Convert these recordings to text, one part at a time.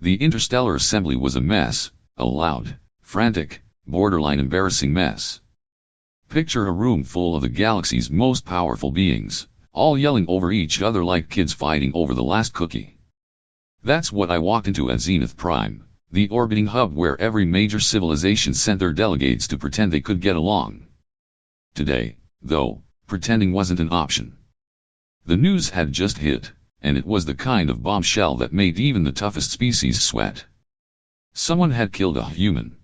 The interstellar assembly was a mess, a loud, frantic, borderline embarrassing mess. Picture a room full of the galaxy's most powerful beings, all yelling over each other like kids fighting over the last cookie. That's what I walked into at Zenith Prime, the orbiting hub where every major civilization sent their delegates to pretend they could get along. Today, though, pretending wasn't an option. The news had just hit, and it was the kind of bombshell that made even the toughest species sweat. Someone had killed a human.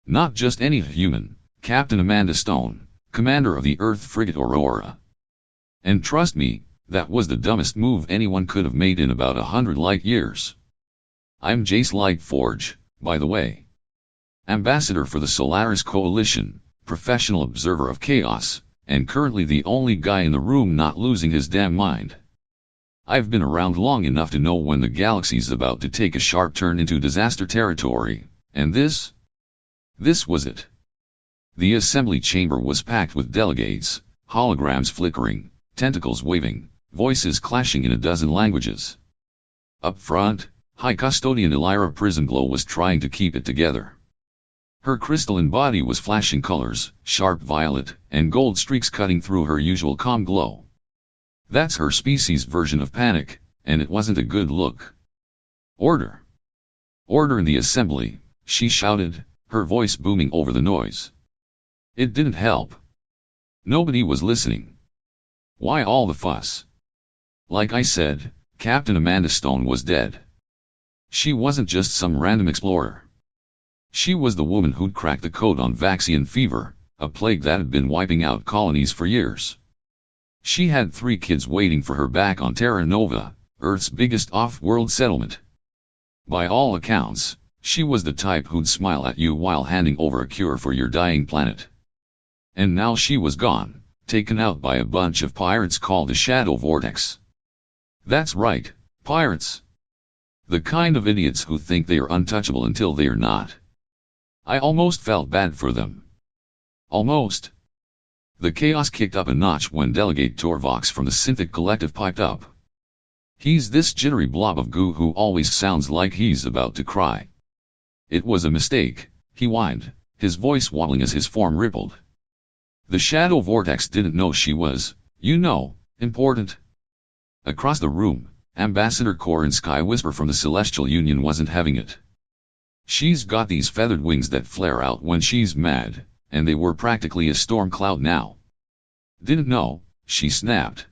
Not just any human, Captain Amanda Stone, commander of the Earth frigate Aurora. And trust me, that was the dumbest move anyone could have made in about 100 light years. I'm Jace Lightforge, by the way. Ambassador for the Solaris Coalition, professional observer of chaos, and currently the only guy in the room not losing his damn mind. I've been around long enough to know when the galaxy's about to take a sharp turn into disaster territory, and this was it. The assembly chamber was packed with delegates, holograms flickering, tentacles waving, voices clashing in a dozen languages. Up front, High Custodian Elira Prismglow was trying to keep it together. Her crystalline body was flashing colors, sharp violet, and gold streaks cutting through her usual calm glow. That's her species' version of panic, and it wasn't a good look. Order! Order in the assembly, she shouted, her voice booming over the noise. It didn't help. Nobody was listening. Why all the fuss? Like I said, Captain Amanda Stone was dead. She wasn't just some random explorer. She was the woman who'd cracked the code on Vaxian fever, a plague that had been wiping out colonies for years. She had 3 kids waiting for her back on Terra Nova, Earth's biggest off-world settlement. By all accounts, she was the type who'd smile at you while handing over a cure for your dying planet. And now she was gone, taken out by a bunch of pirates called the Shadow Vortex. That's right, pirates. The kind of idiots who think they are untouchable until they are not. I almost felt bad for them. Almost. The chaos kicked up a notch when Delegate Torvox from the Synthic Collective piped up. He's this jittery blob of goo who always sounds like he's about to cry. It was a mistake, he whined, his voice wobbling as his form rippled. The Shadow Vortex didn't know she was, important. Across the room, Ambassador Corin Sky Whisper from the Celestial Union wasn't having it. She's got these feathered wings that flare out when she's mad, and they were practically a storm cloud now. Didn't know, she snapped.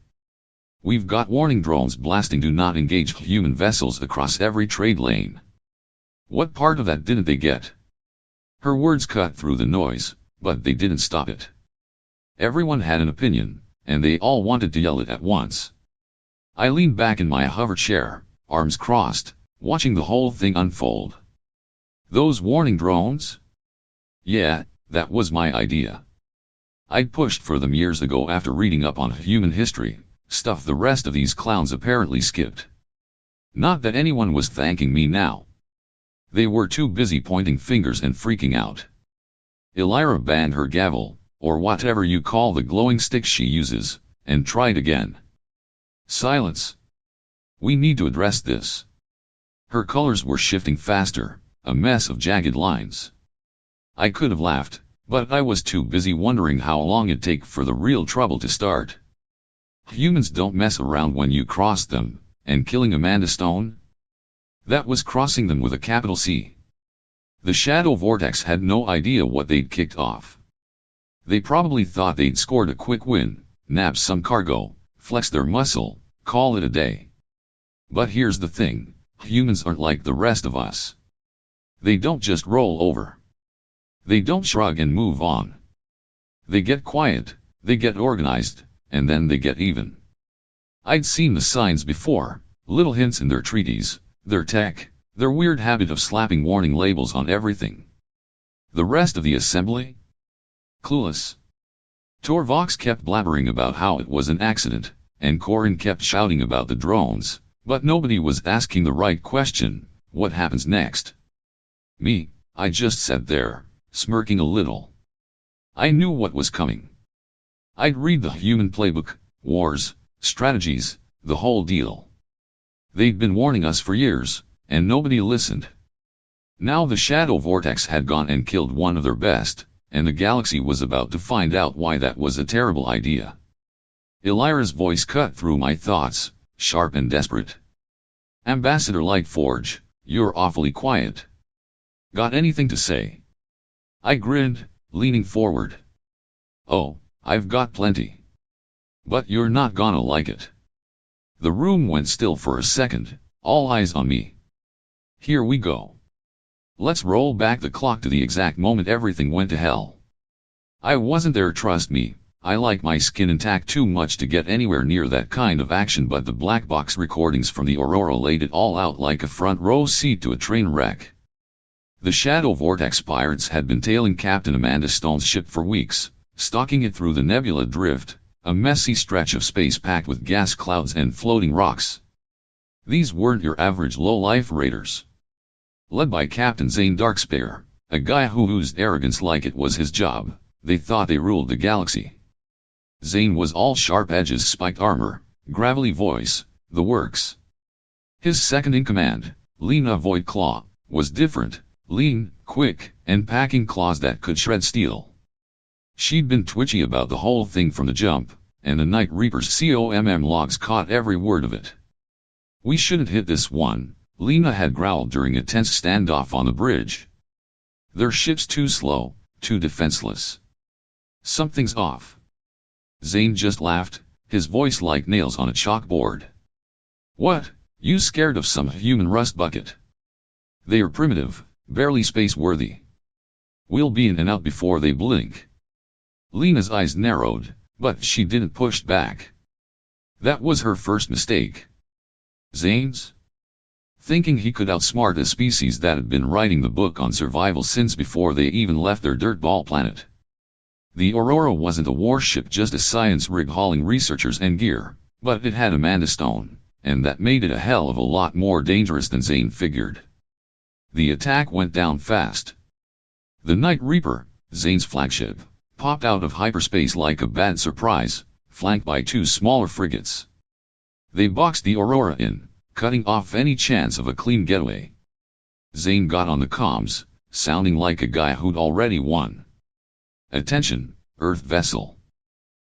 We've got warning drones blasting do not engage human vessels across every trade lane. What part of that didn't they get? Her words cut through the noise, but they didn't stop it. Everyone had an opinion, and they all wanted to yell it at once. I leaned back in my hover chair, arms crossed, watching the whole thing unfold. Those warning drones? Yeah, that was my idea. I'd pushed for them years ago after reading up on human history, stuff the rest of these clowns apparently skipped. Not that anyone was thanking me now. They were too busy pointing fingers and freaking out. Elira banged her gavel, or whatever you call the glowing stick she uses, and tried again. Silence. We need to address this. Her colors were shifting faster, a mess of jagged lines. I could have laughed, but I was too busy wondering how long it'd take for the real trouble to start. Humans don't mess around when you cross them, and killing Amanda Stone? That was crossing them with a capital C. The Shadow Vortex had no idea what they'd kicked off. They probably thought they'd scored a quick win, nabbed some cargo, flexed their muscle, call it a day. But here's the thing, humans aren't like the rest of us. They don't just roll over. They don't shrug and move on. They get quiet, they get organized, and then they get even. I'd seen the signs before, little hints in their treaties, their tech, their weird habit of slapping warning labels on everything. The rest of the assembly? Clueless. Torvox kept blabbering about how it was an accident, and Corin kept shouting about the drones, but nobody was asking the right question, what happens next? Me, I just sat there, smirking a little. I knew what was coming. I'd read the human playbook, wars, strategies, the whole deal. They'd been warning us for years, and nobody listened. Now the shadow vortex had gone and killed one of their best, and the galaxy was about to find out why that was a terrible idea. Elira's voice cut through my thoughts, sharp and desperate. "Ambassador Lightforge, you're awfully quiet. Got anything to say?" I grinned, leaning forward. "Oh, I've got plenty. But you're not gonna like it." The room went still for a second, all eyes on me. "Here we go. Let's roll back the clock to the exact moment everything went to hell. I wasn't there, trust me. I like my skin intact too much to get anywhere near that kind of action, but the black box recordings from the Aurora laid it all out like a front row seat to a train wreck. The Shadow Vortex pirates had been tailing Captain Amanda Stone's ship for weeks, stalking it through the Nebula Drift, a messy stretch of space packed with gas clouds and floating rocks. These weren't your average low-life raiders. Led by Captain Zane Darkspear, a guy who oozed arrogance like it was his job, they thought they ruled the galaxy. Zane was all sharp edges, spiked armor, gravelly voice, the works. His second-in-command, Lena Voidclaw, was different, lean, quick, and packing claws that could shred steel. She'd been twitchy about the whole thing from the jump, and the Night Reaper's COMM logs caught every word of it. "We shouldn't hit this one," Lena had growled during a tense standoff on the bridge. "Their ship's too slow, too defenseless. Something's off." Zane just laughed, his voice like nails on a chalkboard. "What, you scared of some human rust bucket? They are primitive, barely space-worthy. We'll be in and out before they blink." Lena's eyes narrowed, but she didn't push back. That was her first mistake. Zane's? Thinking he could outsmart a species that had been writing the book on survival since before they even left their dirtball planet. The Aurora wasn't a warship, just a science rig hauling researchers and gear, but it had Amanda Stone, and that made it a hell of a lot more dangerous than Zane figured. The attack went down fast. The Night Reaper, Zane's flagship, popped out of hyperspace like a bad surprise, flanked by two smaller frigates. They boxed the Aurora in, cutting off any chance of a clean getaway. Zane got on the comms, sounding like a guy who'd already won. "Attention, Earth vessel.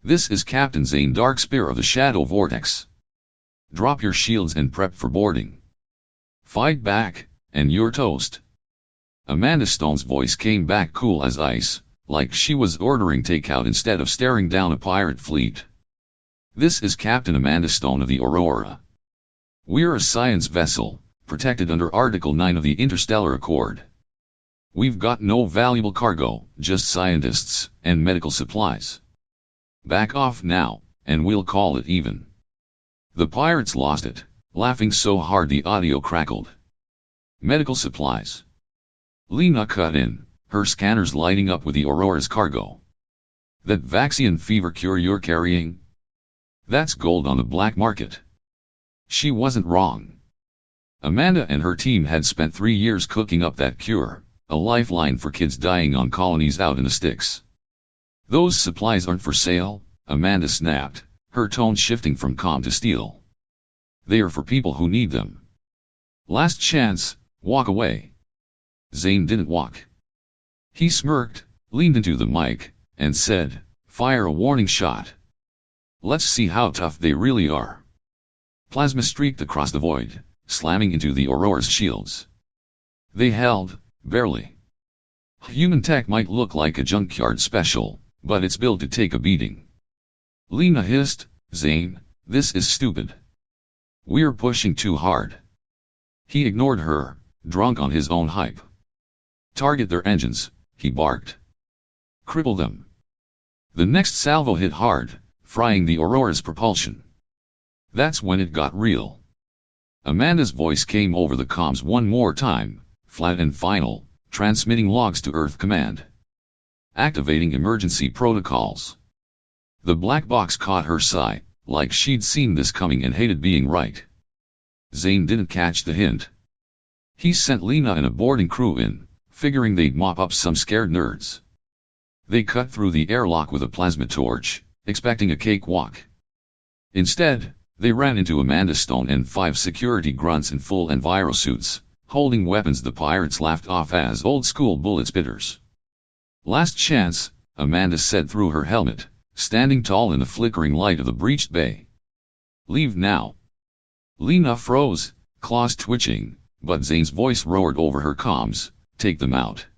This is Captain Zane Darkspear of the Shadow Vortex. Drop your shields and prep for boarding. Fight back, and you're toast." Amanda Stone's voice came back cool as ice, like she was ordering takeout instead of staring down a pirate fleet. "This is Captain Amanda Stone of the Aurora. We're a science vessel, protected under Article 9 of the Interstellar Accord. We've got no valuable cargo, just scientists and medical supplies. Back off now, and we'll call it even." The pirates lost it, laughing so hard the audio crackled. "Medical supplies?" Lena cut in, her scanners lighting up with the Aurora's cargo. "That vaccine fever cure you're carrying? That's gold on the black market." She wasn't wrong. Amanda and her team had spent 3 years cooking up that cure, a lifeline for kids dying on colonies out in the sticks. "Those supplies aren't for sale," Amanda snapped, her tone shifting from calm to steel. "They are for people who need them. Last chance, walk away." Zane didn't walk. He smirked, leaned into the mic, and said, "Fire a warning shot. Let's see how tough they really are." Plasma streaked across the void, slamming into the Aurora's shields. They held, barely. Human tech might look like a junkyard special, but it's built to take a beating. Lena hissed, "Zane, this is stupid. We're pushing too hard." He ignored her, drunk on his own hype. "Target their engines," he barked. "Cripple them." The next salvo hit hard, frying the Aurora's propulsion. That's when it got real. Amanda's voice came over the comms one more time, flat and final, transmitting logs to Earth Command. Activating emergency protocols. The black box caught her sigh, like she'd seen this coming and hated being right. Zane didn't catch the hint. He sent Lena and a boarding crew in, figuring they'd mop up some scared nerds. They cut through the airlock with a plasma torch, expecting a cakewalk. Instead, they ran into Amanda Stone and 5 security grunts in full enviro suits, Holding weapons, the pirates laughed off as old-school bullet spitters. "Last chance," Amanda said through her helmet, standing tall in the flickering light of the breached bay. "Leave now." Lena froze, claws twitching, but Zane's voice roared over her comms, "Take them out."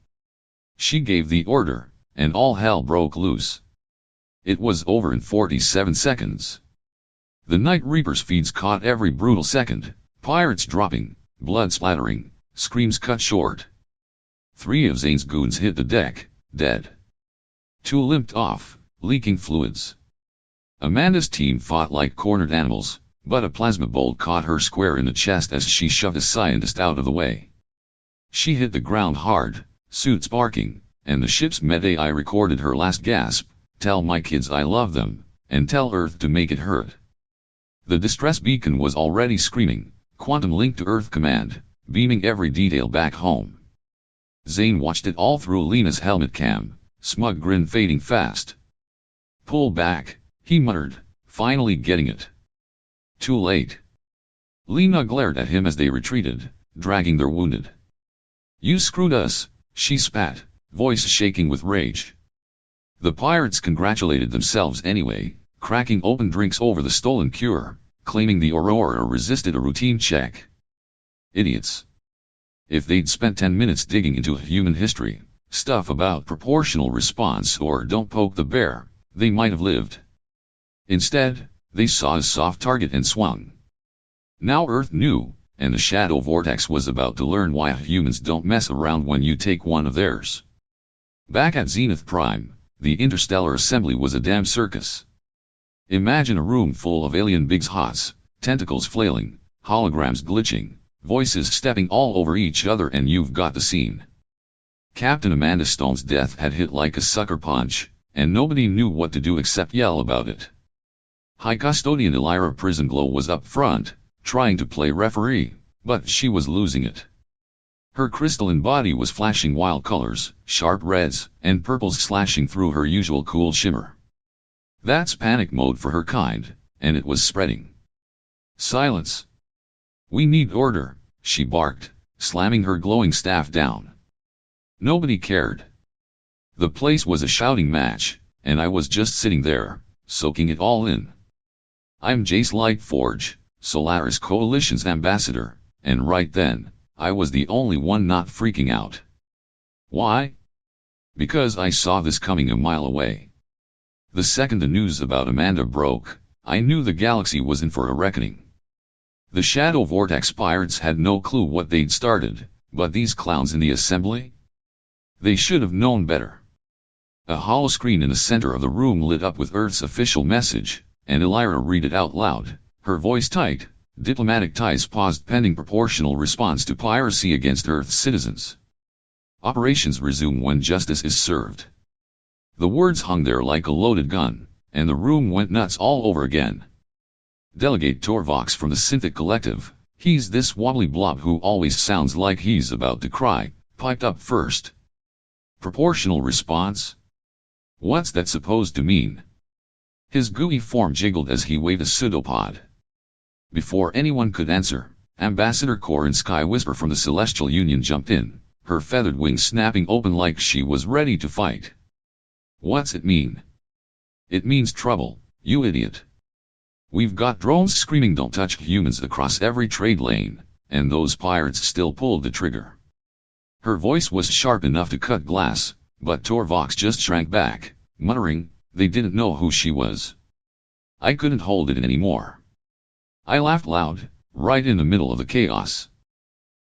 She gave the order, and all hell broke loose. It was over in 47 seconds. The Night Reaper's feeds caught every brutal second, pirates dropping, blood splattering, screams cut short. 3 of Zane's goons hit the deck, dead. 2 limped off, leaking fluids. Amanda's team fought like cornered animals, but a plasma bolt caught her square in the chest as she shoved a scientist out of the way. She hit the ground hard, suit sparking, and the ship's med-AI recorded her last gasp, "Tell my kids I love them, and tell Earth to make it hurt." The distress beacon was already screaming, "Quantum link to Earth command," beaming every detail back home. Zane watched it all through Lena's helmet cam, smug grin fading fast. "Pull back," he muttered, finally getting it. Too late. Lena glared at him as they retreated, dragging their wounded. "You screwed us," she spat, voice shaking with rage. The pirates congratulated themselves anyway, cracking open drinks over the stolen cure, claiming the Aurora resisted a routine check. Idiots. If they'd spent 10 minutes digging into human history, stuff about proportional response or don't poke the bear, they might have lived. Instead, they saw a soft target and swung. Now Earth knew, and the shadow vortex was about to learn why humans don't mess around when you take one of theirs. Back at Zenith Prime, the interstellar assembly was a damn circus. Imagine a room full of alien Big Hots, tentacles flailing, holograms glitching, voices stepping all over each other, and you've got the scene. Captain Amanda Stone's death had hit like a sucker punch, and nobody knew what to do except yell about it. High Custodian Elira Prisonglow was up front, trying to play referee, but she was losing it. Her crystalline body was flashing wild colors, sharp reds and purples slashing through her usual cool shimmer. That's panic mode for her kind, and it was spreading. "Silence! We need order," she barked, slamming her glowing staff down. Nobody cared. The place was a shouting match, and I was just sitting there, soaking it all in. I'm Jace Lightforge, Solaris Coalition's ambassador, and right then, I was the only one not freaking out. Why? Because I saw this coming a mile away. The second the news about Amanda broke, I knew the galaxy was in for a reckoning. The Shadow Vortex pirates had no clue what they'd started, but these clowns in the assembly? They should have known better. A holoscreen in the center of the room lit up with Earth's official message, and Elira read it out loud, her voice tight. "Diplomatic ties paused pending proportional response to piracy against Earth's citizens. Operations resume when justice is served." The words hung there like a loaded gun, and the room went nuts all over again. Delegate Torvox from the Synthic Collective, he's this wobbly blob who always sounds like he's about to cry, piped up first. "Proportional response? What's that supposed to mean?" His gooey form jiggled as he waved a pseudopod. Before anyone could answer, Ambassador Corin Sky Whisper from the Celestial Union jumped in, her feathered wings snapping open like she was ready to fight. "What's it mean?" "It means trouble, you idiot. We've got drones screaming don't touch humans across every trade lane, and those pirates still pulled the trigger." Her voice was sharp enough to cut glass, but Torvox just shrank back, muttering, they didn't know who she was. I couldn't hold it in anymore. I laughed loud, right in the middle of the chaos.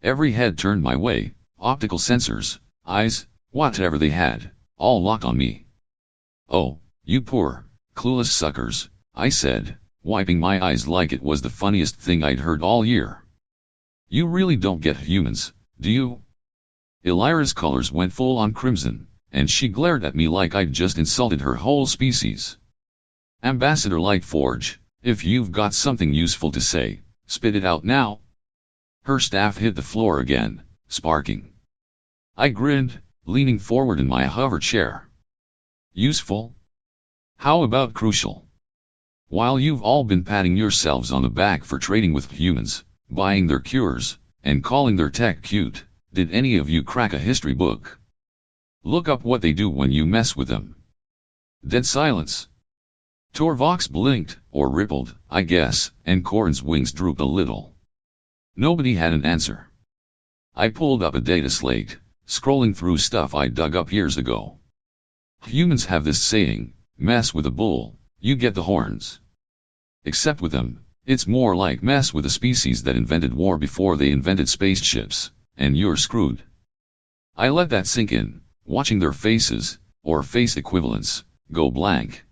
Every head turned my way, optical sensors, eyes, whatever they had, all locked on me. "Oh, you poor, clueless suckers," I said, wiping my eyes like it was the funniest thing I'd heard all year. "You really don't get humans, do you?" Elira's colors went full on crimson, and she glared at me like I'd just insulted her whole species. "Ambassador Lightforge, if you've got something useful to say, spit it out now." Her staff hit the floor again, sparking. I grinned, leaning forward in my hover chair. "Useful? How about crucial? While you've all been patting yourselves on the back for trading with humans, buying their cures, and calling their tech cute. Did any of you crack a history book? Look up what they do when you mess with them. Dead silence. Torvox blinked, or rippled, I guess, and Corin's wings drooped a little. Nobody had an answer. I pulled up a data slate, scrolling through stuff I dug up years ago. Humans have this saying, mess with a bull, you get the horns. Except with them, it's more like mess with a species that invented war before they invented spaceships, and you're screwed. I let that sink in, watching their faces, or face equivalents, go blank.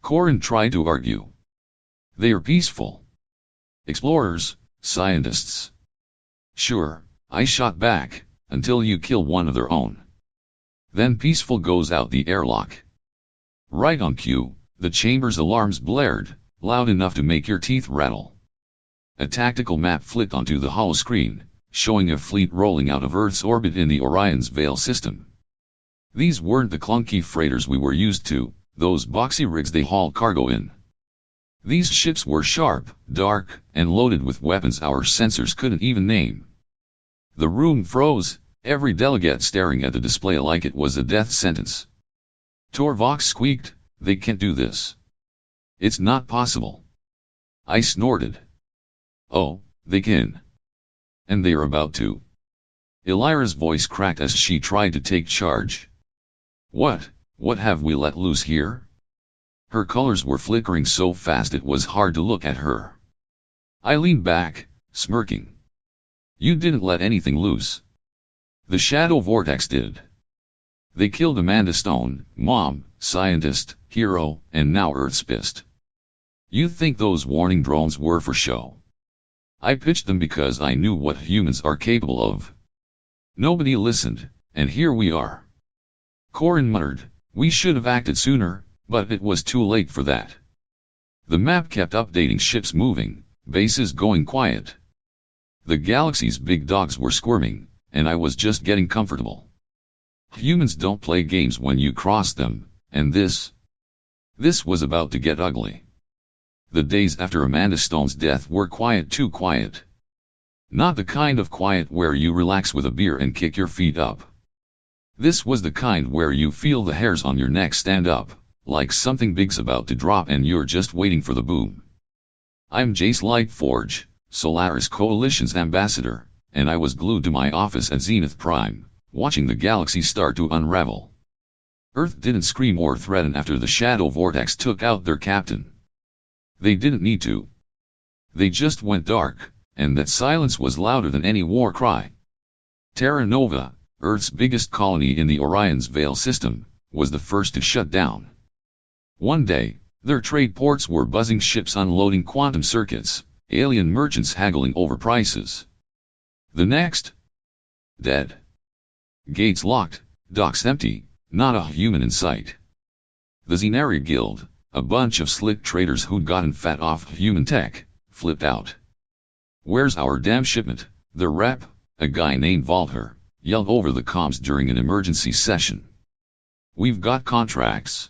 Corin tried to argue. They are peaceful. Explorers, scientists. Sure, I shot back, until you kill one of their own. Then peaceful goes out the airlock. Right on cue, the chamber's alarms blared, loud enough to make your teeth rattle. A tactical map flicked onto the hollow screen, showing a fleet rolling out of Earth's orbit in the Orion's Veil system. These weren't the clunky freighters we were used to, those boxy rigs they haul cargo in. These ships were sharp, dark, and loaded with weapons our sensors couldn't even name. The room froze, every delegate staring at the display like it was a death sentence. Torvox squeaked, they can't do this. It's not possible. I snorted. Oh, they can. And they're about to. Elira's voice cracked as she tried to take charge. What have we let loose here? Her colors were flickering so fast it was hard to look at her. I leaned back, smirking. You didn't let anything loose. The shadow vortex did. They killed Amanda Stone, mom, scientist, hero, and now Earthspist. You think those warning drones were for show? I pitched them because I knew what humans are capable of. Nobody listened, and here we are. Corin muttered, we should have acted sooner, but it was too late for that. The map kept updating, ships moving, bases going quiet. The galaxy's big dogs were squirming, and I was just getting comfortable. Humans don't play games when you cross them, and this was about to get ugly. The days after Amanda Stone's death were quiet, too quiet. Not the kind of quiet where you relax with a beer and kick your feet up. This was the kind where you feel the hairs on your neck stand up, like something big's about to drop and you're just waiting for the boom. I'm Jace Lightforge, Solaris Coalition's ambassador, and I was glued to my office at Zenith Prime, watching the galaxy start to unravel. Earth didn't scream or threaten after the shadow vortex took out their captain. They didn't need to. They just went dark, and that silence was louder than any war cry. Terra Nova, Earth's biggest colony in the Orion's Veil system, was the first to shut down. One day, their trade ports were buzzing, ships unloading quantum circuits, alien merchants haggling over prices. The next? Dead. Gates locked, docks empty, not a human in sight. The Zenari Guild, a bunch of slick traders who'd gotten fat off human tech, flipped out. Where's our damn shipment? The rep, a guy named Valher, yelled over the comms during an emergency session. We've got contracts.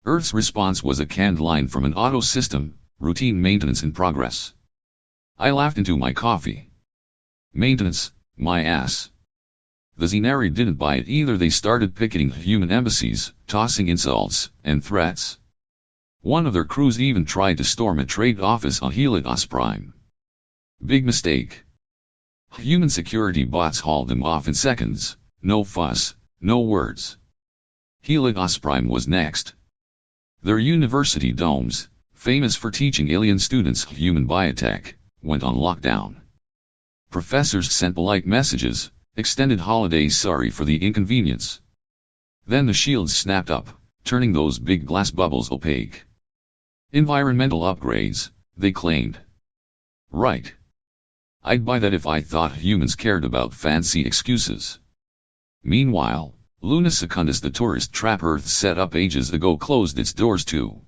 Earth's response was a canned line from an auto system, routine maintenance in progress. I laughed into my coffee. Maintenance, my ass. The Zenari didn't buy it either. They started picketing human embassies, tossing insults and threats. One of their crews even tried to storm a trade office on Helios Prime. Big mistake. Human security bots hauled them off in seconds, no fuss, no words. Helios Prime was next. Their university domes, famous for teaching alien students human biotech, went on lockdown. Professors sent polite messages, extended holidays, sorry for the inconvenience. Then the shields snapped up, turning those big glass bubbles opaque. Environmental upgrades, they claimed. Right. I'd buy that if I thought humans cared about fancy excuses. Meanwhile, Luna Secundus, the tourist trap Earth set up ages ago, closed its doors too.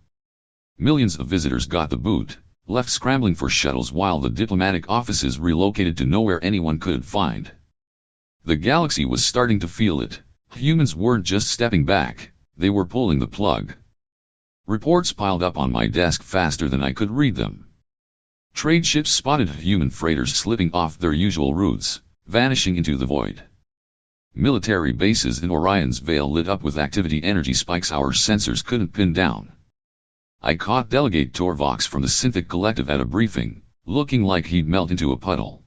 Millions of visitors got the boot, left scrambling for shuttles while the diplomatic offices relocated to nowhere anyone could find. The galaxy was starting to feel it. Humans weren't just stepping back, they were pulling the plug. Reports piled up on my desk faster than I could read them. Trade ships spotted human freighters slipping off their usual routes, vanishing into the void. Military bases in Orion's Veil lit up with activity energy spikes our sensors couldn't pin down. I caught Delegate Torvox from the Synthic Collective at a briefing, looking like he'd melt into a puddle.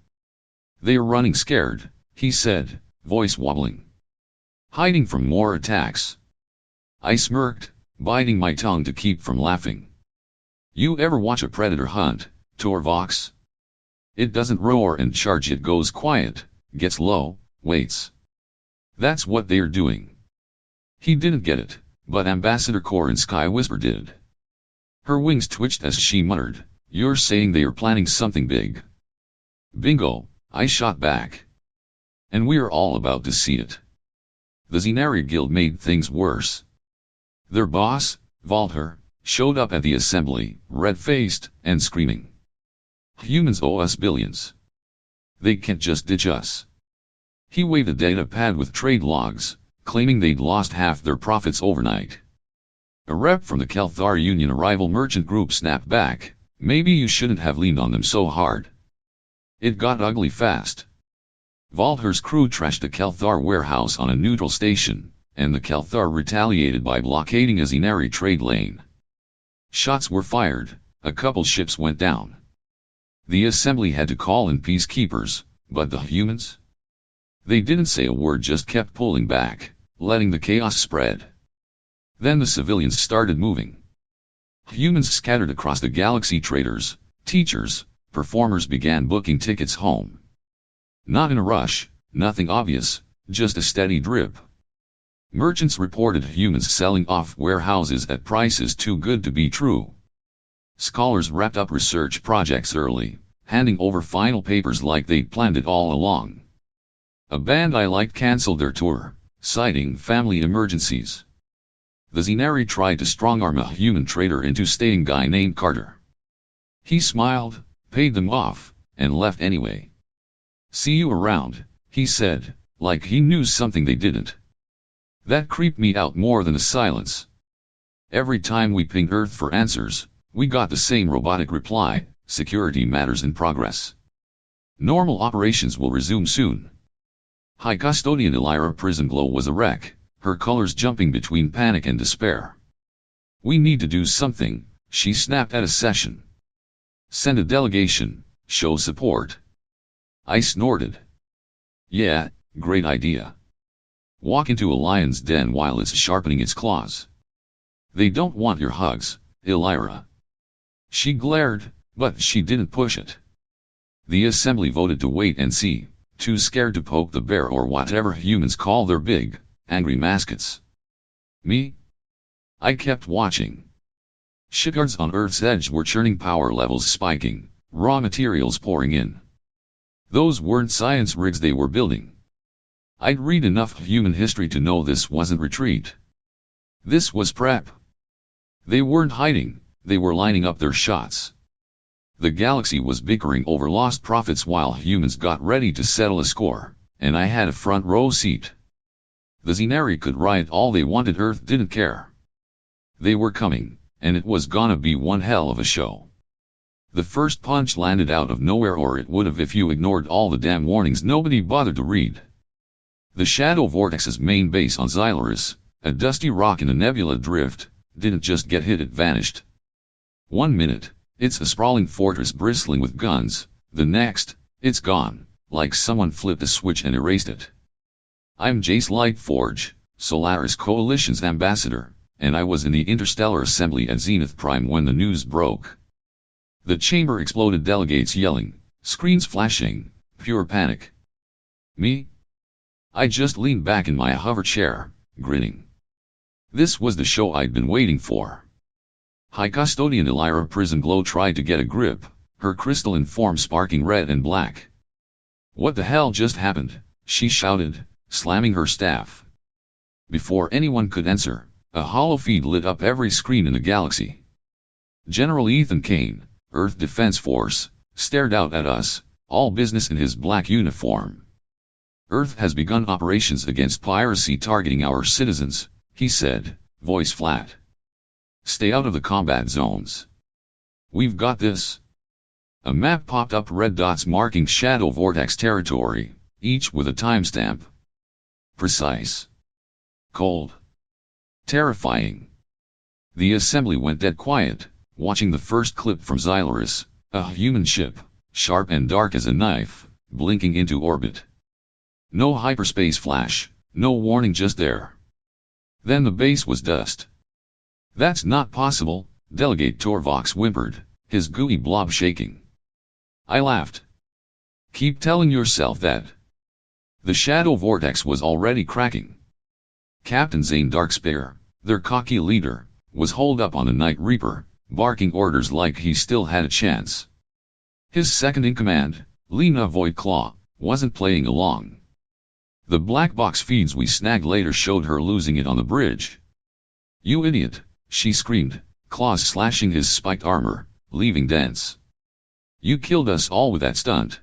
"They're running scared," he said, voice wobbling. "Hiding from more attacks." I smirked, biting my tongue to keep from laughing. "You ever watch a predator hunt, Torvox? It doesn't roar and charge, it goes quiet, gets low, waits. That's what they're doing." He didn't get it, but Ambassador Corin Sky Whisper did. Her wings twitched as she muttered, "You're saying they are planning something big." "Bingo," I shot back. "And we're all about to see it." The Xenari Guild made things worse. Their boss, Valter, showed up at the assembly, red-faced and screaming. "Humans owe us billions. They can't just ditch us." He waved a data pad with trade logs, claiming they'd lost half their profits overnight. A rep from the Kelthar Union Arrival Merchant Group snapped back, "Maybe you shouldn't have leaned on them so hard." It got ugly fast. Valter's crew trashed a Kelthar warehouse on a neutral station, and the Kelthar retaliated by blockading a Xenari trade lane. Shots were fired, a couple ships went down. The assembly had to call in peacekeepers, but the humans? They didn't say a word, just kept pulling back, letting the chaos spread. Then the civilians started moving. Humans scattered across the galaxy. Traders, teachers, performers began booking tickets home. Not in a rush, nothing obvious, just a steady drip. Merchants reported humans selling off warehouses at prices too good to be true. Scholars wrapped up research projects early, handing over final papers like they'd planned it all along. A band I liked canceled their tour, citing family emergencies. The Xenari tried to strong-arm a human trader into staying, guy named Carter. He smiled, paid them off, and left anyway. "See you around," he said, like he knew something they didn't. That creeped me out more than the silence. Every time we pinged Earth for answers, we got the same robotic reply: "Security matters in progress. Normal operations will resume soon." High Custodian Elira Prisonglow was a wreck, her colors jumping between panic and despair. "We need to do something," she snapped at a session. "Send a delegation, show support." I snorted. "Yeah, great idea. Walk into a lion's den while it's sharpening its claws. They don't want your hugs, Elira." She glared, but she didn't push it. The assembly voted to wait and see, too scared to poke the bear or whatever humans call their big, angry mascots. Me? I kept watching. Shipyards on Earth's edge were churning, power levels spiking, raw materials pouring in. Those weren't science rigs they were building. I'd read enough human history to know this wasn't retreat. This was prep. They weren't hiding, they were lining up their shots. The galaxy was bickering over lost profits while humans got ready to settle a score, and I had a front row seat. The Xenari could riot all they wanted, Earth didn't care. They were coming, and it was gonna be one hell of a show. The first punch landed out of nowhere, or it would have if you ignored all the damn warnings nobody bothered to read. The Shadow Vortex's main base on Xylaris, a dusty rock in a nebula drift, didn't just get hit, it vanished. 1 minute, it's a sprawling fortress bristling with guns, the next, it's gone, like someone flipped a switch and erased it. I'm Jace Lightforge, Solaris Coalition's ambassador, and I was in the Interstellar Assembly at Zenith Prime when the news broke. The chamber exploded, delegates yelling, screens flashing, pure panic. Me? I just leaned back in my hover chair, grinning. This was the show I'd been waiting for. High Custodian Elira Prisonglow tried to get a grip, her crystalline form sparking red and black. "What the hell just happened?" she shouted, slamming her staff. Before anyone could answer, a holofeed lit up every screen in the galaxy. General Ethan Kane, Earth Defense Force, stared out at us, all business in his black uniform. "Earth has begun operations against piracy targeting our citizens," he said, voice flat. "Stay out of the combat zones. We've got this." A map popped up, red dots marking shadow vortex territory, each with a timestamp. Precise. Cold. Terrifying. The assembly went dead quiet, watching the first clip from Xylaris, a human ship, sharp and dark as a knife, blinking into orbit. No hyperspace flash, no warning, just there. Then the base was dust. That's not possible, Delegate Torvox whimpered, his gooey blob shaking. I laughed. Keep telling yourself that. The shadow vortex was already cracking. Captain Zane Darkspear, their cocky leader, was holed up on the Night Reaper, barking orders like he still had a chance. His second-in-command, Lena Voidclaw, wasn't playing along. The black box feeds we snagged later showed her losing it on the bridge. You idiot, she screamed, claws slashing his spiked armor, leaving dents. You killed us all with that stunt.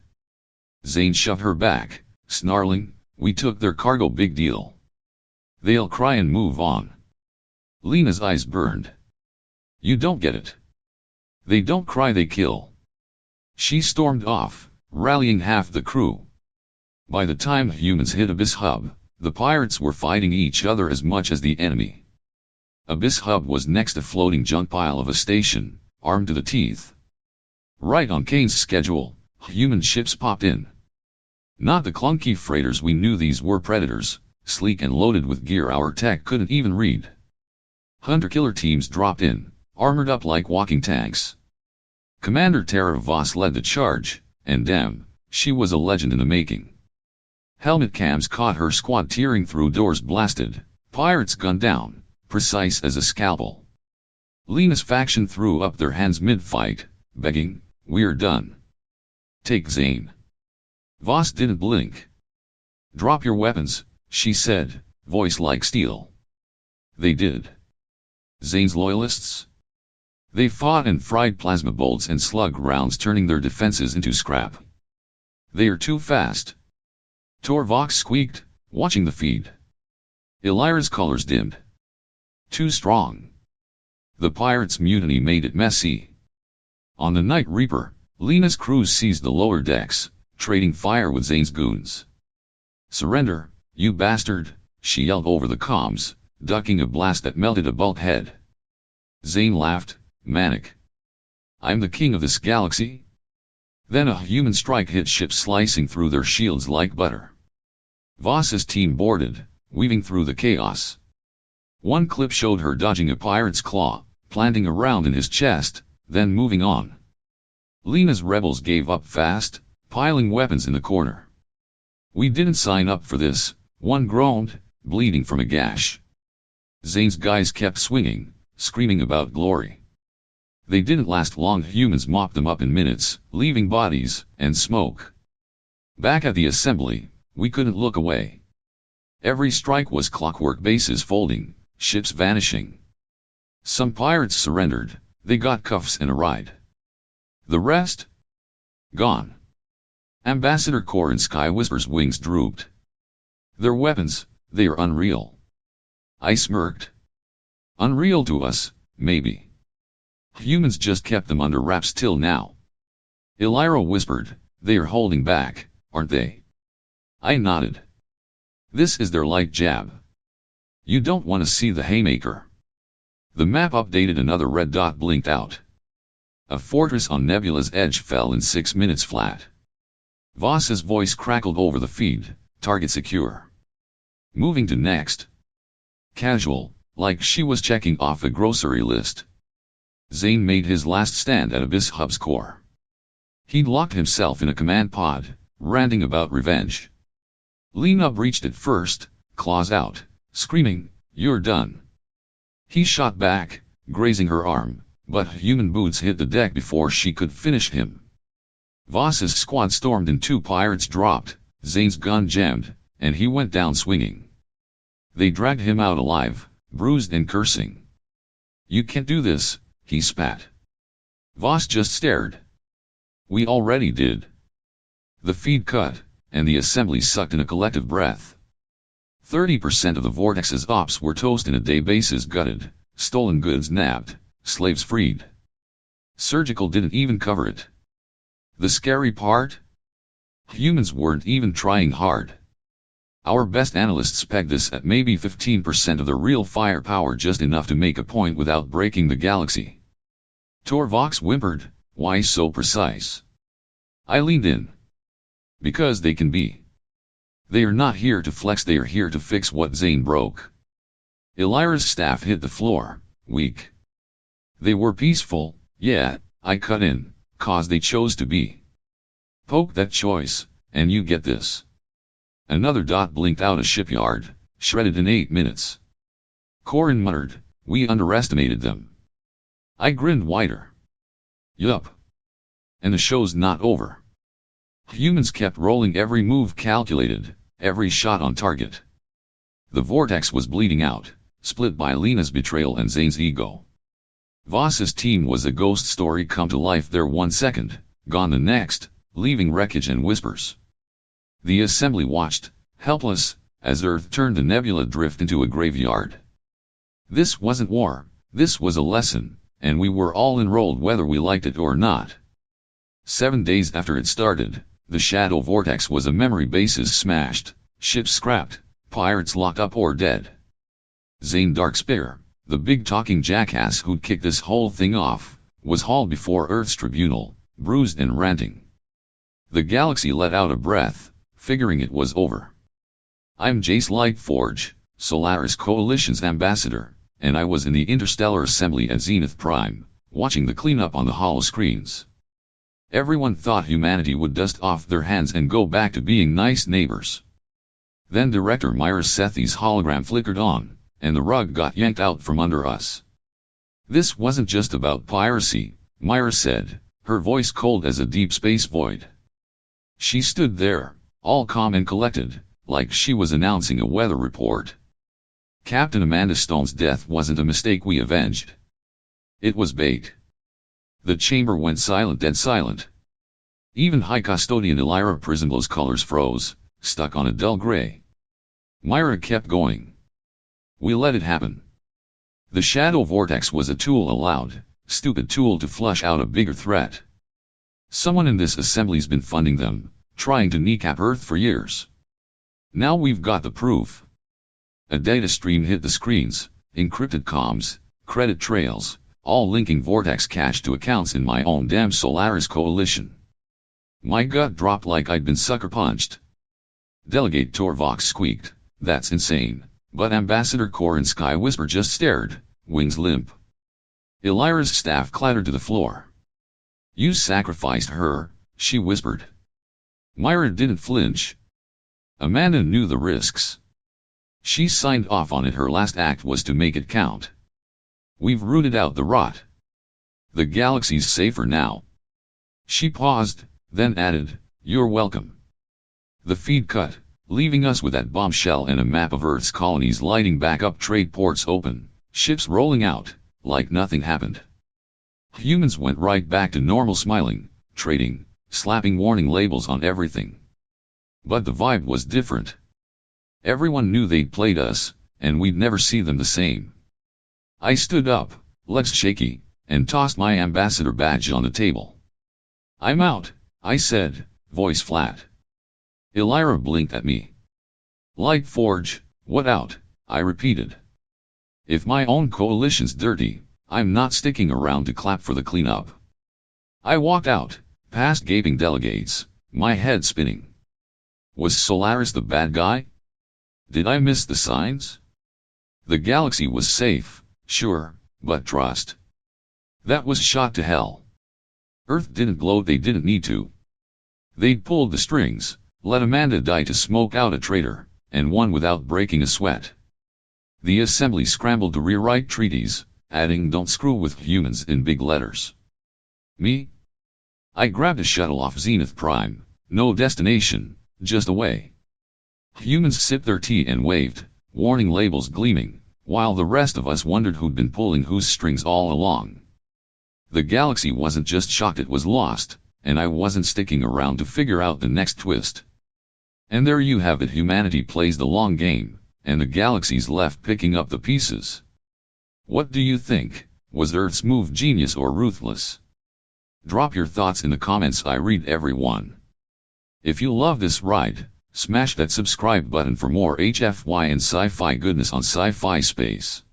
Zane shoved her back, snarling, we took their cargo, big deal. They'll cry and move on. Lena's eyes burned. You don't get it. They don't cry, they kill. She stormed off, rallying half the crew. By the time humans hit Abyss Hub, the pirates were fighting each other as much as the enemy. Abyss Hub was next, a floating junk pile of a station, armed to the teeth. Right on Kane's schedule, human ships popped in. Not the clunky freighters we knew, these were predators, sleek and loaded with gear our tech couldn't even read. Hunter-killer teams dropped in, armored up like walking tanks. Commander Tara Voss led the charge, and damn, she was a legend in the making. Helmet cams caught her squad tearing through doors blasted, pirates gunned down, precise as a scalpel. Lena's faction threw up their hands mid-fight, begging, we're done. Take Zane. Voss didn't blink. Drop your weapons, she said, voice like steel. They did. Zane's loyalists? They fought and fried plasma bolts and slug rounds, turning their defenses into scrap. They're too fast. Torvox squeaked, watching the feed. Illyra's colors dimmed. Too strong. The pirates' mutiny made it messy. On the Night Reaper, Lena's crews seized the lower decks, trading fire with Zane's goons. Surrender, you bastard, she yelled over the comms, ducking a blast that melted a bulkhead. Zane laughed, manic. I'm the king of this galaxy? Then a human strike hit ships, slicing through their shields like butter. Voss's team boarded, weaving through the chaos. One clip showed her dodging a pirate's claw, planting a round in his chest, then moving on. Lena's rebels gave up fast, piling weapons in the corner. We didn't sign up for this, one groaned, bleeding from a gash. Zane's guys kept swinging, screaming about glory. They didn't last long. Humans mopped them up in minutes, leaving bodies and smoke. Back at the assembly, we couldn't look away. Every strike was clockwork, bases folding, ships vanishing. Some pirates surrendered, they got cuffs and a ride. The rest? Gone. Ambassador Corin SciFiSpace's wings drooped. Their weapons, they are unreal. I smirked. Unreal to us, maybe. Humans just kept them under wraps till now. Illyra whispered, they are holding back, aren't they? I nodded. This is their light jab. You don't want to see the haymaker. The map updated, another red dot blinked out. A fortress on Nebula's edge fell in 6 minutes flat. Voss's voice crackled over the feed, target secure. Moving to next. Casual, like she was checking off a grocery list. Zane made his last stand at Abyss Hub's core. He'd locked himself in a command pod, ranting about revenge. Lena breached it first, claws out, screaming, you're done. He shot back, grazing her arm, but human boots hit the deck before she could finish him. Voss's squad stormed in, 2 pirates dropped, Zane's gun jammed, and he went down swinging. They dragged him out alive, bruised and cursing. You can't do this, he spat. Voss just stared. We already did. The feed cut, and the assembly sucked in a collective breath. 30% of the Vortex's ops were toast in a day, bases gutted, stolen goods nabbed, slaves freed. Surgical didn't even cover it. The scary part? Humans weren't even trying hard. Our best analysts pegged this at maybe 15% of the real firepower, just enough to make a point without breaking the galaxy. Torvox whimpered, "Why so precise?" I leaned in. Because they can be. They are not here to flex, they are here to fix what Zane broke. Elira's staff hit the floor, weak. They were peaceful, yeah, I cut in, cause they chose to be. Poke that choice, and you get this. Another dot blinked out a shipyard, shredded in 8 minutes. Corin muttered, "We underestimated them." I grinned wider. Yup. And the show's not over. Humans kept rolling, every move calculated, every shot on target. The vortex was bleeding out, split by Lena's betrayal and Zane's ego. Voss's team was a ghost story come to life there 1 second, gone the next, leaving wreckage and whispers. The assembly watched, helpless, as Earth turned the nebula drift into a graveyard. This wasn't war, this was a lesson, and we were all enrolled whether we liked it or not. 7 days after it started, the shadow vortex was a memory, bases smashed, ships scrapped, pirates locked up or dead. Zane Darkspear, the big talking jackass who'd kicked this whole thing off, was hauled before Earth's tribunal, bruised and ranting. The galaxy let out a breath, figuring it was over. I'm Jace Lightforge, Solaris Coalition's ambassador, and I was in the Interstellar Assembly at Zenith Prime, watching the cleanup on the holoscreens. Everyone thought humanity would dust off their hands and go back to being nice neighbors. Then Director Myra Sethi's hologram flickered on, and the rug got yanked out from under us. This wasn't just about piracy, Myra said, her voice cold as a deep space void. She stood there, all calm and collected, like she was announcing a weather report. Captain Amanda Stone's death wasn't a mistake we avenged. It was bait. The chamber went silent, dead silent. Even High Custodian Elira Prismglow's colors froze, stuck on a dull gray. Myra kept going. We let it happen. The shadow vortex was a tool, a loud, stupid tool to flush out a bigger threat. Someone in this assembly's been funding them, trying to kneecap Earth for years. Now we've got the proof. A data stream hit the screens, encrypted comms, credit trails, all linking vortex cache to accounts in my own damn Solaris Coalition. My gut dropped like I'd been sucker punched. Delegate Torvox squeaked, "That's insane," but Ambassador Corin Sky Whisper just stared, wings limp. Elira's staff clattered to the floor. "You sacrificed her," she whispered. Myra didn't flinch. Amanda knew the risks. She signed off on it, her last act was to make it count. We've rooted out the rot. The galaxy's safer now. She paused, then added, "You're welcome." The feed cut, leaving us with that bombshell and a map of Earth's colonies lighting back up, trade ports open, ships rolling out, like nothing happened. Humans went right back to normal, smiling, trading, slapping warning labels on everything. But the vibe was different. Everyone knew they'd played us, and we'd never see them the same. I stood up, legs shaky, and tossed my ambassador badge on the table. "I'm out," I said, voice flat. Elira blinked at me. "Lightforge, what out?" I repeated. "If my own coalition's dirty, I'm not sticking around to clap for the cleanup." I walked out, past gaping delegates, my head spinning. Was Solaris the bad guy? Did I miss the signs? The galaxy was safe, sure, but trust. That was shot to hell. Earth didn't gloat, they didn't need to. They'd pulled the strings, let Amanda die to smoke out a traitor, and won without breaking a sweat. The assembly scrambled to rewrite treaties, adding "don't screw with humans" in big letters. Me? I grabbed a shuttle off Zenith Prime, no destination, just away. Humans sipped their tea and waved, warning labels gleaming, while the rest of us wondered who'd been pulling whose strings all along. The galaxy wasn't just shocked, it was lost, and I wasn't sticking around to figure out the next twist. And there you have it, humanity plays the long game, and the galaxy's left picking up the pieces. What do you think? Was Earth's move genius or ruthless? Drop your thoughts in the comments, I read every one. If you love this ride, smash that subscribe button for more HFY and sci-fi goodness on Sci-Fi Space.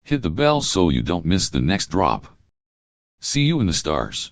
Hit the bell so you don't miss the next drop. See you in the stars.